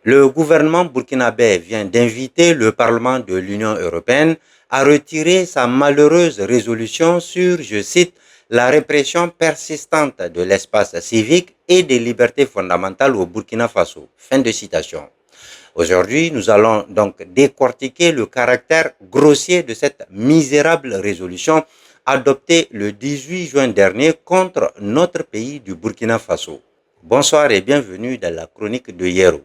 Le gouvernement burkinabé vient d'inviter le Parlement de l'Union européenne à retirer sa malheureuse résolution sur, je cite, la répression persistante de l'espace civique et des libertés fondamentales au Burkina Faso. Fin de citation. Aujourd'hui, nous allons donc décortiquer le caractère grossier de cette misérable résolution adoptée le 18 juin dernier contre notre pays du Burkina Faso. Bonsoir et bienvenue dans la chronique de Yero.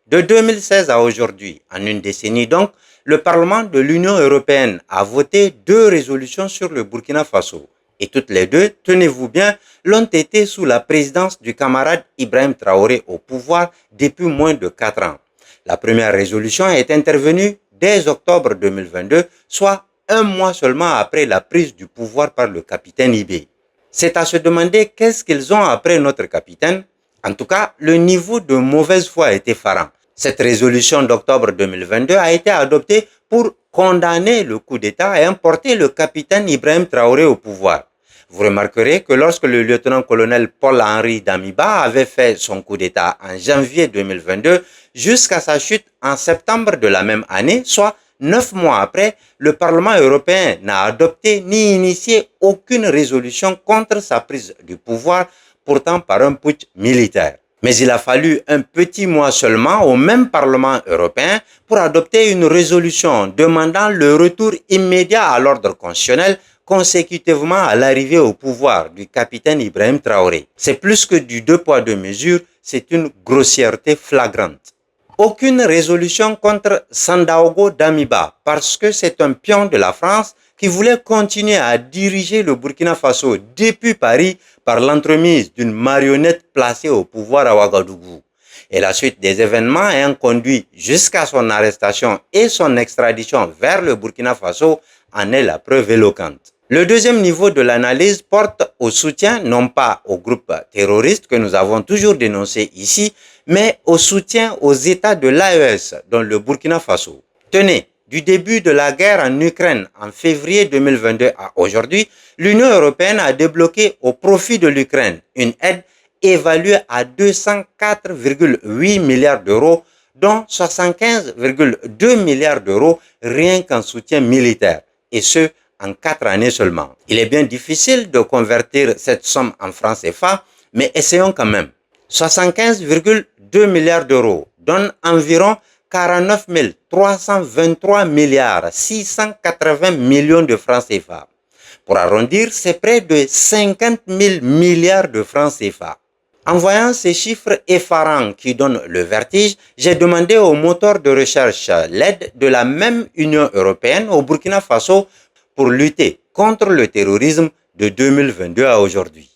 De 2016 à aujourd'hui, en une décennie donc, le Parlement de l'Union européenne a voté 2 résolutions sur le Burkina Faso. Et toutes les deux, tenez-vous bien, l'ont été sous la présidence du camarade Ibrahim Traoré au pouvoir depuis moins de 4 ans. La première résolution est intervenue dès octobre 2022, soit un mois seulement après la prise du pouvoir par le capitaine Ibé. C'est à se demander qu'est-ce qu'ils ont après notre capitaine. En tout cas, le niveau de mauvaise foi est effarant. Cette résolution d'octobre 2022 a été adoptée pour condamner le coup d'État et importer le capitaine Ibrahim Traoré au pouvoir. Vous remarquerez que lorsque le lieutenant-colonel Paul-Henri Damiba avait fait son coup d'État en janvier 2022, jusqu'à sa chute en septembre de la même année, soit 9 mois après, le Parlement européen n'a adopté ni initié aucune résolution contre sa prise du pouvoir, pourtant par un putsch militaire. Mais il a fallu un petit mois seulement au même Parlement européen pour adopter une résolution demandant le retour immédiat à l'ordre constitutionnel consécutivement à l'arrivée au pouvoir du capitaine Ibrahim Traoré. C'est plus que du 2 poids 2 mesures, c'est une grossièreté flagrante. Aucune résolution contre Sandaogo Damiba parce que c'est un pion de la France qui voulait continuer à diriger le Burkina Faso depuis Paris par l'entremise d'une marionnette placée au pouvoir à Ouagadougou. Et la suite des événements ayant conduit jusqu'à son arrestation et son extradition vers le Burkina Faso en est la preuve éloquente. Le deuxième niveau de l'analyse porte au soutien non pas au groupe terroriste que nous avons toujours dénoncé ici, mais au soutien aux États de l'AES, dont le Burkina Faso. Tenez, du début de la guerre en Ukraine en février 2022 à aujourd'hui, l'Union européenne a débloqué au profit de l'Ukraine une aide évaluée à 204,8 milliards d'euros, dont 75,2 milliards d'euros rien qu'en soutien militaire, et ce, en 4 années seulement. Il est bien difficile de convertir cette somme en francs CFA, mais essayons quand même. 75,2 milliards d'euros donne environ 49 323 milliards 680 millions de francs CFA. Pour arrondir, c'est près de 50 000 milliards de francs CFA. En voyant ces chiffres effarants qui donnent le vertige, j'ai demandé au moteur de recherche l'aide de la même Union européenne au Burkina Faso pour lutter contre le terrorisme de 2022 à aujourd'hui.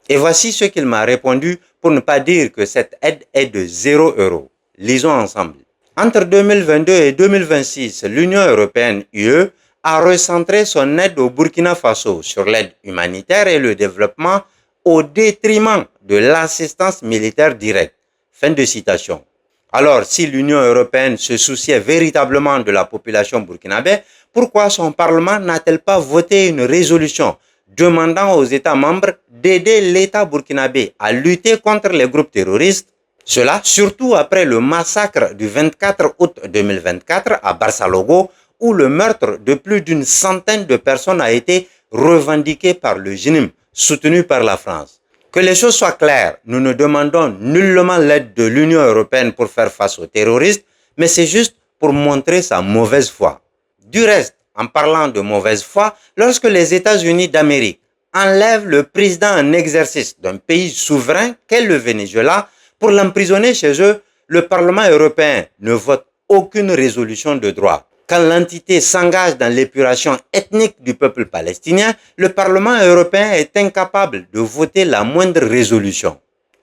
Et voici ce qu'il m'a répondu pour ne pas dire que cette aide est de 0 €. Lisons ensemble. Entre 2022 et 2026, l'Union européenne UE a recentré son aide au Burkina Faso sur l'aide humanitaire et le développement au détriment de l'assistance militaire directe. Fin de citation. Alors, si l'Union européenne se souciait véritablement de la population burkinabé, pourquoi son Parlement n'a-t-elle pas voté une résolution demandant aux États membres d'aider l'État burkinabé à lutter contre les groupes terroristes? Cela surtout après le massacre du 24 août 2024 à Barsalogo, où le meurtre de plus d'une centaine de personnes a été revendiqué par le JNIM, soutenu par la France. Que les choses soient claires, nous ne demandons nullement l'aide de l'Union européenne pour faire face aux terroristes, mais c'est juste pour montrer sa mauvaise foi. Du reste, en parlant de mauvaise foi, lorsque les États-Unis d'Amérique enlèvent le président en exercice d'un pays souverain qu'est le Venezuela pour l'emprisonner chez eux, le Parlement européen ne vote aucune résolution de droit. Quand l'entité s'engage dans l'épuration ethnique du peuple palestinien, le Parlement européen est incapable de voter la moindre résolution.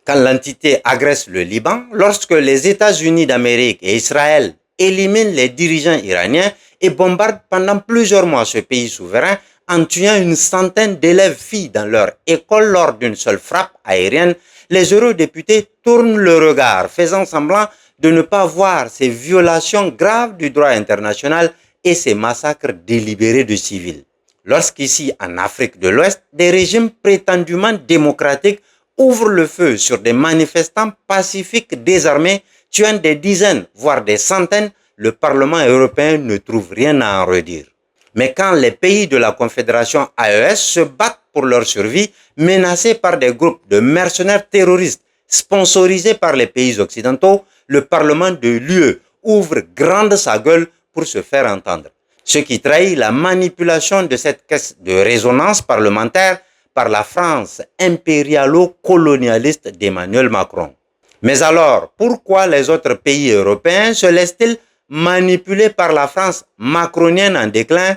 Quand l'entité agresse le Liban, lorsque les États-Unis d'Amérique et Israël éliminent les dirigeants iraniens et bombardent pendant plusieurs mois ce pays souverain en tuant une centaine d'élèves filles dans leur école lors d'une seule frappe aérienne, les eurodéputés tournent le regard, faisant semblant de ne pas voir ces violations graves du droit international et ces massacres délibérés de civils. Lorsqu'ici, en Afrique de l'Ouest, des régimes prétendument démocratiques ouvrent le feu sur des manifestants pacifiques désarmés, tuant des dizaines, voire des centaines, le Parlement européen ne trouve rien à en redire. Mais quand les pays de la Confédération AES se battent pour leur survie, menacés par des groupes de mercenaires terroristes sponsorisés par les pays occidentaux, le Parlement de l'UE ouvre grande sa gueule pour se faire entendre. Ce qui trahit la manipulation de cette caisse de résonance parlementaire par la France impérialo-colonialiste d'Emmanuel Macron. Mais alors, pourquoi les autres pays européens se laissent-ils manipuler par la France macronienne en déclin?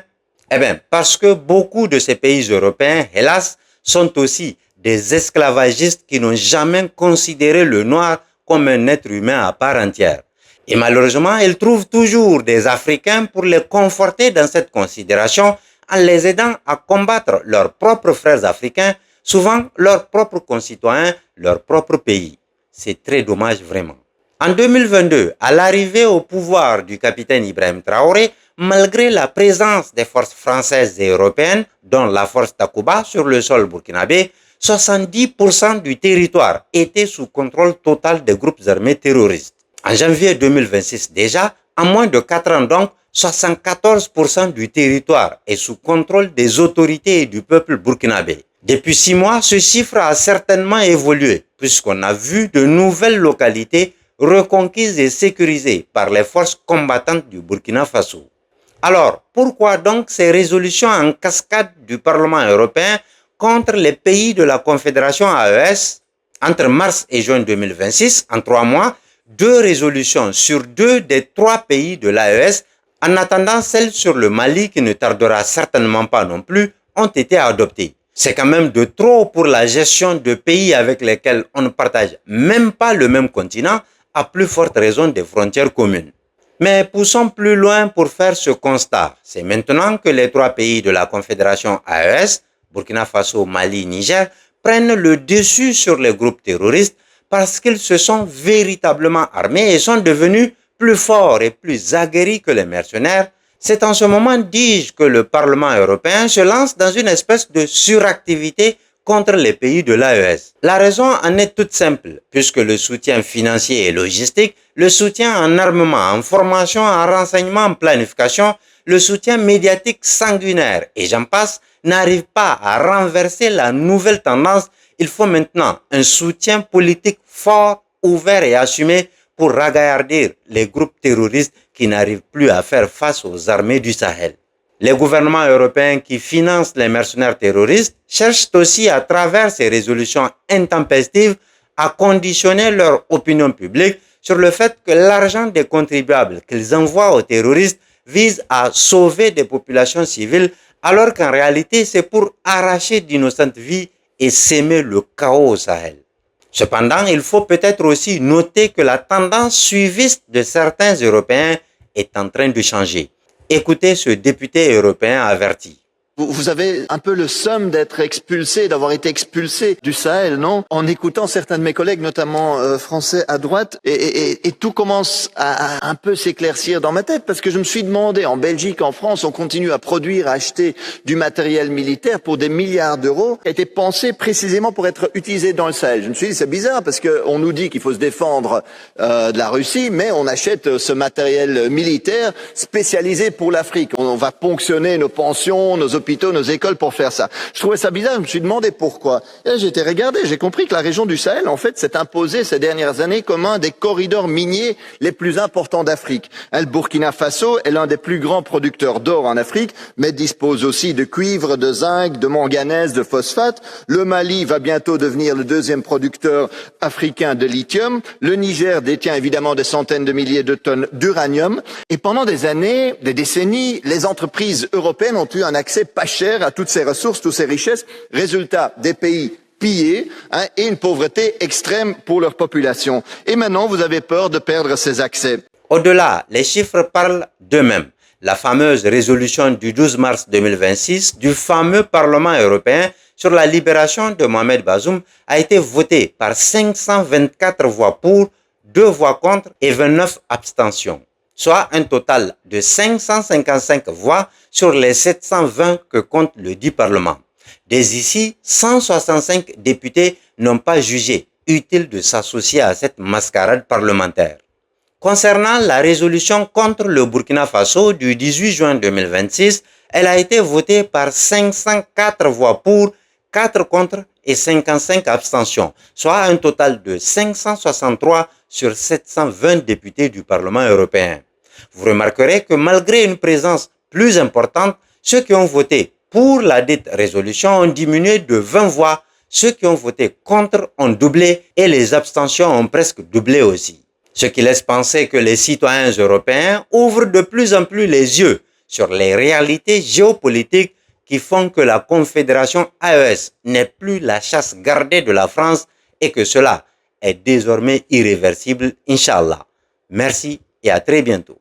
Eh bien, parce que beaucoup de ces pays européens, hélas, sont aussi des esclavagistes qui n'ont jamais considéré le noir comme un être humain à part entière. Et malheureusement, ils trouvent toujours des Africains pour les conforter dans cette considération en les aidant à combattre leurs propres frères africains, souvent leurs propres concitoyens, leur propre pays. C'est très dommage vraiment. En 2022, à l'arrivée au pouvoir du capitaine Ibrahim Traoré, malgré la présence des forces françaises et européennes, dont la force Takuba sur le sol burkinabé, 70% du territoire était sous contrôle total des groupes armés terroristes. En janvier 2026 déjà, en moins de 4 ans donc, 74% du territoire est sous contrôle des autorités et du peuple burkinabé. Depuis 6 mois, ce chiffre a certainement évolué, puisqu'on a vu de nouvelles localités reconquises et sécurisées par les forces combattantes du Burkina Faso. Alors, pourquoi donc ces résolutions en cascade du Parlement européen contre les pays de la Confédération AES? Entre mars et juin 2026, en 3 mois, 2 résolutions sur 2 des 3 pays de l'AES, en attendant celle sur le Mali qui ne tardera certainement pas non plus, ont été adoptées. C'est quand même de trop pour la gestion de pays avec lesquels on ne partage même pas le même continent, à plus forte raison des frontières communes. Mais poussons plus loin pour faire ce constat. C'est maintenant que les 3 pays de la Confédération AES, Burkina Faso, Mali, Niger, prennent le dessus sur les groupes terroristes parce qu'ils se sont véritablement armés et sont devenus plus forts et plus aguerris que les mercenaires. C'est en ce moment, dis-je, que le Parlement européen se lance dans une espèce de suractivité contre les pays de l'AES. La raison en est toute simple, puisque le soutien financier et logistique, le soutien en armement, en formation, en renseignement, en planification, le soutien médiatique sanguinaire, et j'en passe, n'arrive pas à renverser la nouvelle tendance. Il faut maintenant un soutien politique fort, ouvert et assumé pour ragaillardir les groupes terroristes qui n'arrivent plus à faire face aux armées du Sahel. Les gouvernements européens qui financent les mercenaires terroristes cherchent aussi à travers ces résolutions intempestives à conditionner leur opinion publique sur le fait que l'argent des contribuables qu'ils envoient aux terroristes vise à sauver des populations civiles alors qu'en réalité c'est pour arracher d'innocentes vies et s'aimer le chaos au Sahel. Cependant, il faut peut-être aussi noter que la tendance suiviste de certains Européens est en train de changer. Écoutez ce député européen averti. Vous avez un peu le somme d'être expulsé, d'avoir été expulsé du Sahel, non? En écoutant certains de mes collègues, notamment français à droite, et tout commence à un peu s'éclaircir dans ma tête, parce que je me suis demandé, en Belgique, en France, on continue à produire, à acheter du matériel militaire pour des milliards d'euros, qui a été pensé précisément pour être utilisé dans le Sahel. Je me suis dit, c'est bizarre, parce qu'on nous dit qu'il faut se défendre de la Russie, mais on achète ce matériel militaire spécialisé pour l'Afrique. On va ponctionner nos pensions, nos hôpitaux, nos écoles pour faire ça. Je trouvais ça bizarre, je me suis demandé pourquoi. Et là, j'ai été regardé, j'ai compris que la région du Sahel, en fait, s'est imposée ces dernières années comme un des corridors miniers les plus importants d'Afrique. Le Burkina Faso est l'un des plus grands producteurs d'or en Afrique, mais dispose aussi de cuivre, de zinc, de manganèse, de phosphate. Le Mali va bientôt devenir le 2e producteur africain de lithium. Le Niger détient évidemment des centaines de milliers de tonnes d'uranium. Et pendant des années, des décennies, les entreprises européennes ont eu un accès pas cher à toutes ces ressources, toutes ces richesses. Résultat, des pays pillés et une pauvreté extrême pour leur population. Et maintenant, vous avez peur de perdre ces accès. Au-delà, les chiffres parlent d'eux-mêmes. La fameuse résolution du 12 mars 2026 du fameux Parlement européen sur la libération de Mohamed Bazoum a été votée par 524 voix pour, 2 voix contre et 29 abstentions, soit un total de 555 voix sur les 720 que compte le dit Parlement. Dès ici, 165 députés n'ont pas jugé utile de s'associer à cette mascarade parlementaire. Concernant la résolution contre le Burkina Faso du 18 juin 2026, elle a été votée par 504 voix pour, 4 contre et 55 abstentions, soit un total de 563 sur 720 députés du Parlement européen. Vous remarquerez que malgré une présence plus importante, ceux qui ont voté pour la dite résolution ont diminué de 20 voix, ceux qui ont voté contre ont doublé et les abstentions ont presque doublé aussi. Ce qui laisse penser que les citoyens européens ouvrent de plus en plus les yeux sur les réalités géopolitiques qui font que la Confédération AES n'est plus la chasse gardée de la France et que cela est désormais irréversible, Inch'Allah. Merci et à très bientôt.